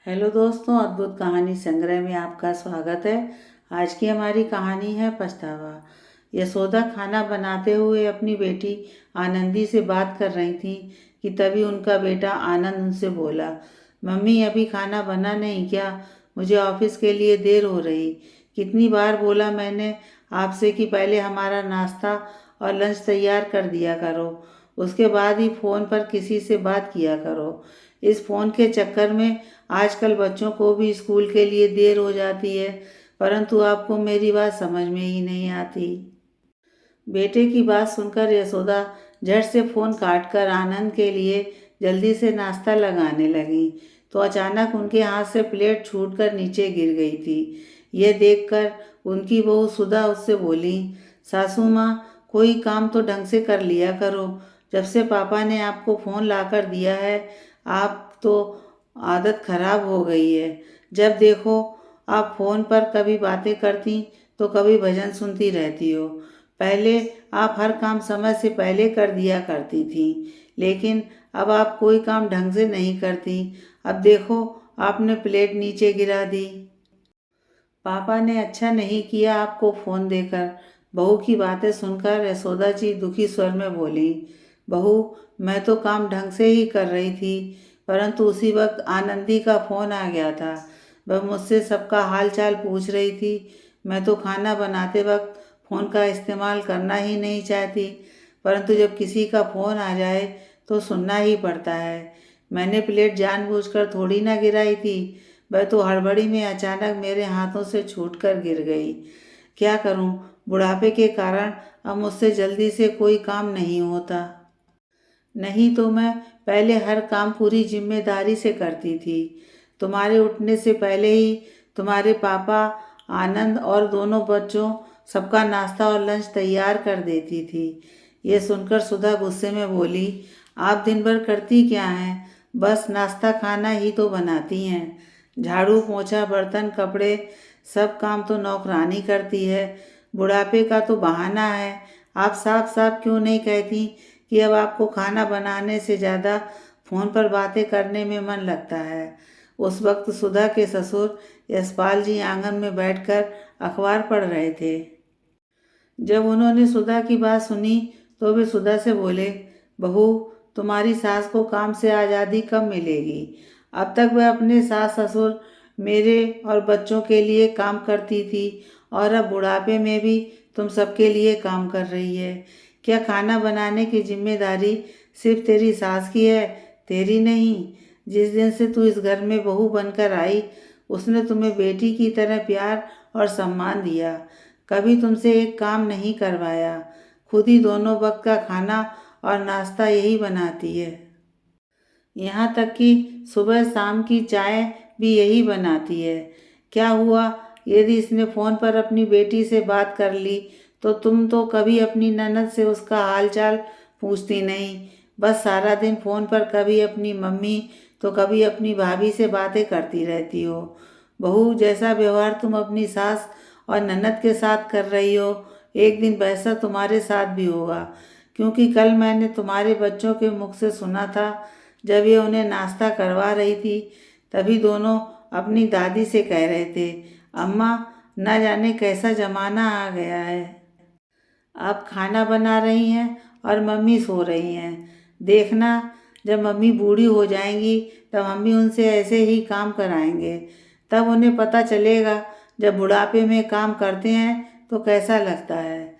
Hello दोस्तों, अद्भुत कहानी संग्रह में आपका स्वागत है। आज की हमारी कहानी है पछतावा। यशोदा खाना बनाते हुए अपनी बेटी आनंदी से बात कर रही थी कि तभी उनका बेटा आनंद उनसे बोला, मम्मी अभी खाना बना नहीं क्या? मुझे ऑफिस के लिए देर हो रही। कितनी बार बोला मैंने आपसे कि पहले हमारा नाश्ता और लंच तैयार कर दिया करो, उसके बाद ही फ़ोन पर किसी से बात किया करो। इस फ़ोन के चक्कर में आजकल बच्चों को भी स्कूल के लिए देर हो जाती है, परंतु आपको मेरी बात समझ में ही नहीं आती। बेटे की बात सुनकर यशोदा झट से फ़ोन काटकर आनंद के लिए जल्दी से नाश्ता लगाने लगी, तो अचानक उनके हाथ से प्लेट छूटकर नीचे गिर गई थी। यह देखकर उनकी बहू सुधा उससे बोली, सासू माँ, कोई काम तो ढंग से कर लिया करो। जब से पापा ने आपको फ़ोन लाकर दिया है, आप तो आदत खराब हो गई है। जब देखो आप फ़ोन पर कभी बातें करती तो कभी भजन सुनती रहती हो। पहले आप हर काम समय से पहले कर दिया करती थी, लेकिन अब आप कोई काम ढंग से नहीं करती। अब देखो आपने प्लेट नीचे गिरा दी। पापा ने अच्छा नहीं किया आपको फ़ोन देकर। बहू की बातें सुनकर यशोदा जी दुखी स्वर में बोली, बहू, मैं तो काम ढंग से ही कर रही थी, परंतु उसी वक्त आनंदी का फ़ोन आ गया था। वह मुझसे सबका हाल चाल पूछ रही थी। मैं तो खाना बनाते वक्त फ़ोन का इस्तेमाल करना ही नहीं चाहती, परंतु जब किसी का फ़ोन आ जाए तो सुनना ही पड़ता है। मैंने प्लेट जानबूझकर थोड़ी ना गिराई थी, वह तो हड़बड़ी में अचानक मेरे हाथों से छूटकर गिर गई। क्या करूं, बुढ़ापे के कारण अब मुझसे जल्दी से कोई काम नहीं होता। नहीं तो मैं पहले हर काम पूरी जिम्मेदारी से करती थी। तुम्हारे उठने से पहले ही तुम्हारे पापा, आनंद और दोनों बच्चों सबका नाश्ता और लंच तैयार कर देती थी। ये सुनकर सुधा गुस्से में बोली, आप दिन भर करती क्या हैं? बस नाश्ता खाना ही तो बनाती हैं। झाड़ू पोंछा बर्तन कपड़े सब काम तो नौकरानी करती है। बुढ़ापे का तो बहाना है। आप साफ साफ क्यों नहीं कहती कि अब आपको खाना बनाने से ज़्यादा फ़ोन पर बातें करने में मन लगता है। उस वक्त सुधा के ससुर यशपाल जी आंगन में बैठकर अखबार पढ़ रहे थे। जब उन्होंने सुधा की बात सुनी तो वे सुधा से बोले, बहू, तुम्हारी सास को काम से आज़ादी कब मिलेगी? अब तक वह अपने सास ससुर मेरे और बच्चों के लिए काम करती थी, और अब बुढ़ापे में भी तुम सबके लिए काम कर रही है। क्या खाना बनाने की जिम्मेदारी सिर्फ तेरी सास की है, तेरी नहीं? जिस दिन से तू इस घर में बहू बनकर आई, उसने तुम्हें बेटी की तरह प्यार और सम्मान दिया। कभी तुमसे एक काम नहीं करवाया। खुद ही दोनों वक्त का खाना और नाश्ता यही बनाती है। यहाँ तक कि सुबह शाम की चाय भी यही बनाती है। क्या हुआ यदि इसने फ़ोन पर अपनी बेटी से बात कर ली, तो तुम तो कभी अपनी ननद से उसका हालचाल पूछती नहीं। बस सारा दिन फ़ोन पर कभी अपनी मम्मी तो कभी अपनी भाभी से बातें करती रहती हो। बहू, जैसा व्यवहार तुम अपनी सास और ननद के साथ कर रही हो, एक दिन वैसा तुम्हारे साथ भी होगा। क्योंकि कल मैंने तुम्हारे बच्चों के मुख से सुना था, जब ये उन्हें नाश्ता करवा रही थी, तभी दोनों अपनी दादी से कह रहे थे, अम्मा, न जाने कैसा ज़माना आ गया है। आप खाना बना रही हैं और मम्मी सो रही हैं। देखना, जब मम्मी बूढ़ी हो जाएंगी तब हम भी उनसे ऐसे ही काम कराएंगे। तब उन्हें पता चलेगा जब बुढ़ापे में काम करते हैं तो कैसा लगता है।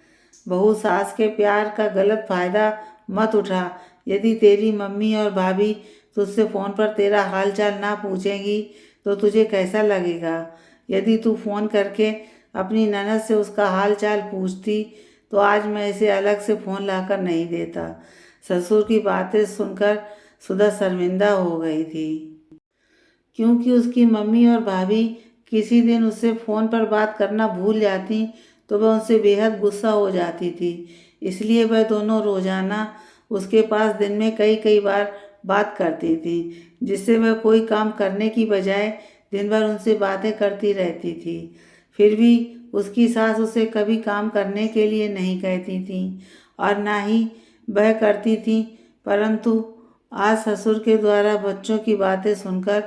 बहू, सास के प्यार का गलत फ़ायदा मत उठा। यदि तेरी मम्मी और भाभी तुझसे फ़ोन पर तेरा हाल चाल ना पूछेंगी तो तुझे कैसा लगेगा? यदि तू फ़ोन करके अपनी ननद से उसका हाल चाल पूछती तो आज मैं इसे अलग से फ़ोन लाकर नहीं देता। ससुर की बातें सुनकर सुधा शर्मिंदा हो गई थी, क्योंकि उसकी मम्मी और भाभी किसी दिन उससे फ़ोन पर बात करना भूल जाती तो वह उनसे बेहद गुस्सा हो जाती थी। इसलिए वह दोनों रोज़ाना उसके पास दिन में कई कई बार बात करती थी, जिससे वह कोई काम करने की बजाय दिन भर उनसे बातें करती रहती थी। फिर भी उसकी सास उसे कभी काम करने के लिए नहीं कहती थी और ना ही वह करती थी, परंतु आज ससुर के द्वारा बच्चों की बातें सुनकर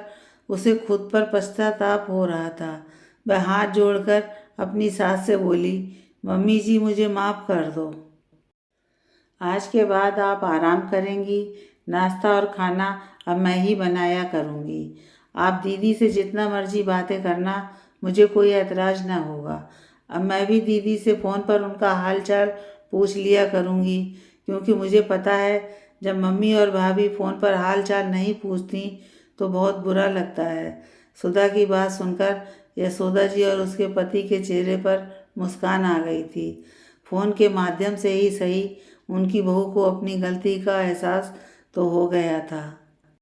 उसे खुद पर पश्चाताप हो रहा था। वह हाथ जोड़कर अपनी सास से बोली, मम्मी जी मुझे माफ़ कर दो। आज के बाद आप आराम करेंगी। नाश्ता और खाना अब मैं ही बनाया करूँगी। आप दीदी से जितना मर्जी बातें करना, मुझे कोई ऐतराज़ ना होगा। अब मैं भी दीदी से फ़ोन पर उनका हाल चाल पूछ लिया करूँगी, क्योंकि मुझे पता है जब मम्मी और भाभी फ़ोन पर हाल चाल नहीं पूछती तो बहुत बुरा लगता है। सुधा की बात सुनकर यशोदा जी और उसके पति के चेहरे पर मुस्कान आ गई थी। फ़ोन के माध्यम से ही सही, उनकी बहू को अपनी गलती का एहसास तो हो गया था।